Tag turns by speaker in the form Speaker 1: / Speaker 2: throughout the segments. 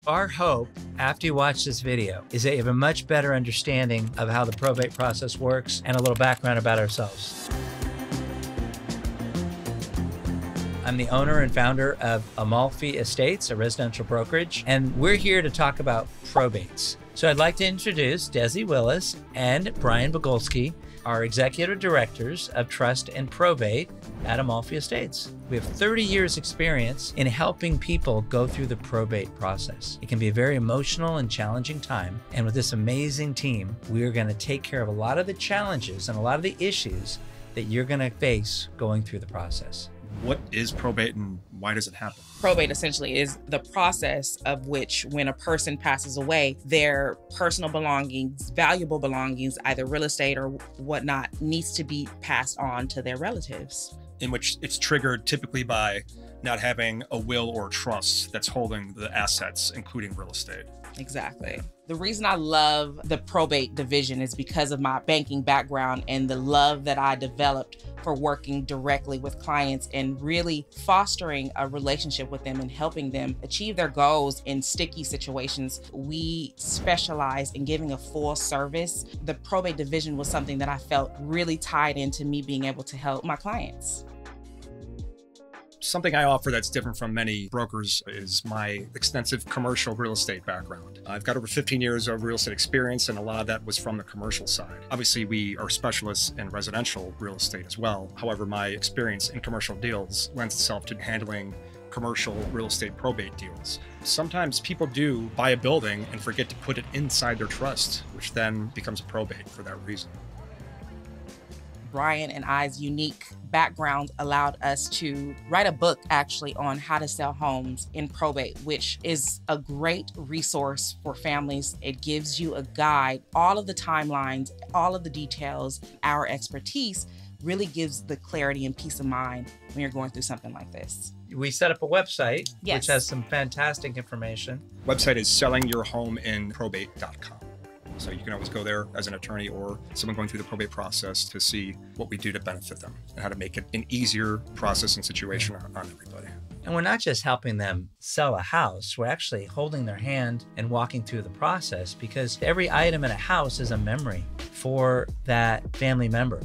Speaker 1: Our hope after you watch this video is that you have a much better understanding of how the probate process works and a little background about ourselves. I'm the owner and founder of Amalfi Estates, a residential brokerage, and we're here to talk about probates. So I'd like to introduce Desy Willis and Brian Bogolsky, our executive directors of trust and probate at Amalfi Estates. We have 30 years experience in helping people go through the probate process. It can be a very emotional and challenging time. And with this amazing team, we're gonna take care of a lot of the challenges and a lot of the issues that you're gonna face going through the process.
Speaker 2: What is probate and why does it happen?
Speaker 3: Probate essentially is the process of which when a person passes away, their personal belongings, valuable belongings, either real estate or whatnot, needs to be passed on to their relatives.
Speaker 2: In which it's triggered typically by not having a will or a trust that's holding the assets, including real estate.
Speaker 3: Exactly. The reason I love the probate division is because of my banking background and the love that I developed for working directly with clients and really fostering a relationship with them and helping them achieve their goals in sticky situations. We specialize in giving a full service. The probate division was something that I felt really tied into me being able to help my clients.
Speaker 2: Something I offer that's different from many brokers is my extensive commercial real estate background. I've got over 15 years of real estate experience, and a lot of that was from the commercial side. Obviously, we are specialists in residential real estate as well. However, my experience in commercial deals lends itself to handling commercial real estate probate deals. Sometimes people do buy a building and forget to put it inside their trust, which then becomes probate for that reason.
Speaker 3: Brian and I's unique background allowed us to write a book actually on how to sell homes in probate, which is a great resource for families. It gives you a guide, all of the timelines, all of the details. Our expertise really gives the clarity and peace of mind when you're going through something like this.
Speaker 1: We set up a website,
Speaker 3: Yes.
Speaker 1: which has some fantastic information.
Speaker 2: Website is sellingyourhomeinprobate.com. So you can always go there as an attorney or someone going through the probate process to see what we do to benefit them and how to make it an easier process and situation on everybody.
Speaker 1: And we're not just helping them sell a house, we're actually holding their hand and walking through the process, because every item in a house is a memory for that family member.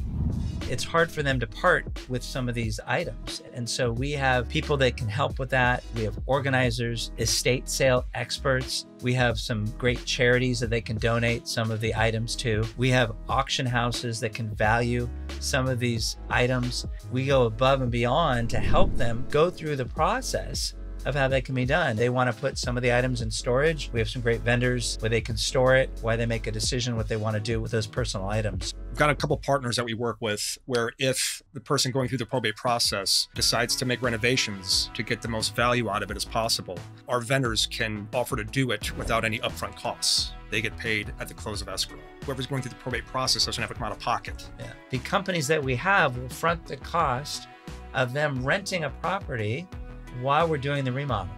Speaker 1: It's hard for them to part with some of these items. And so we have people that can help with that. We have organizers, estate sale experts. We have some great charities that they can donate some of the items to. We have auction houses that can value some of these items. We go above and beyond to help them go through the process of how that can be done. They want to put some of the items in storage. We have some great vendors where they can store it, why they make a decision what they want to do with those personal items.
Speaker 2: We've got a couple partners that we work with where if the person going through the probate process decides to make renovations to get the most value out of it as possible, our vendors can offer to do it without any upfront costs. They get paid at the close of escrow. Whoever's going through the probate process doesn't have to come out of pocket.
Speaker 1: Yeah. The companies that we have will front the cost of them renting a property while we're doing the remodel.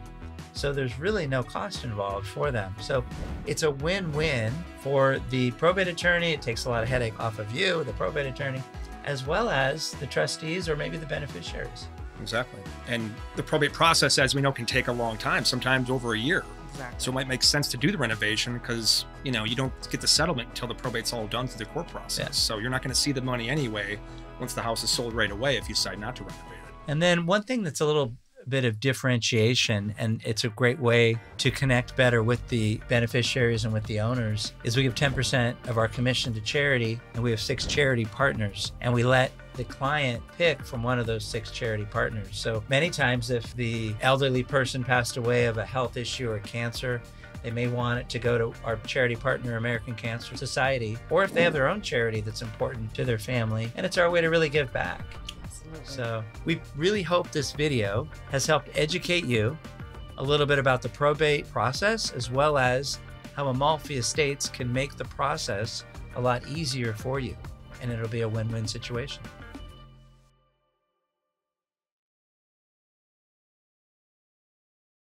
Speaker 1: So there's really no cost involved for them. So it's a win-win for the probate attorney. It takes a lot of headache off of you, the probate attorney, as well as the trustees or maybe the beneficiaries.
Speaker 2: Exactly. And the probate process, as we know, can take a long time, sometimes over a year.
Speaker 3: Exactly.
Speaker 2: So it might make sense to do the renovation because, you don't get the settlement until the probate's all done through the court process.
Speaker 1: Yeah.
Speaker 2: So you're not going to see the money anyway once the house is sold right away if you decide not to renovate it.
Speaker 1: And then one thing that's a little bit of differentiation, and it's a great way to connect better with the beneficiaries and with the owners, is we give 10% of our commission to charity, and we have 6 charity partners, and we let the client pick from one of those 6 charity partners. So many times if the elderly person passed away of a health issue or cancer, they may want it to go to our charity partner, American Cancer Society, or if they have their own charity that's important to their family, and it's our way to really give back. So we really hope this video has helped educate you a little bit about the probate process, as well as how Amalfi Estates can make the process a lot easier for you. And it'll be a win-win situation.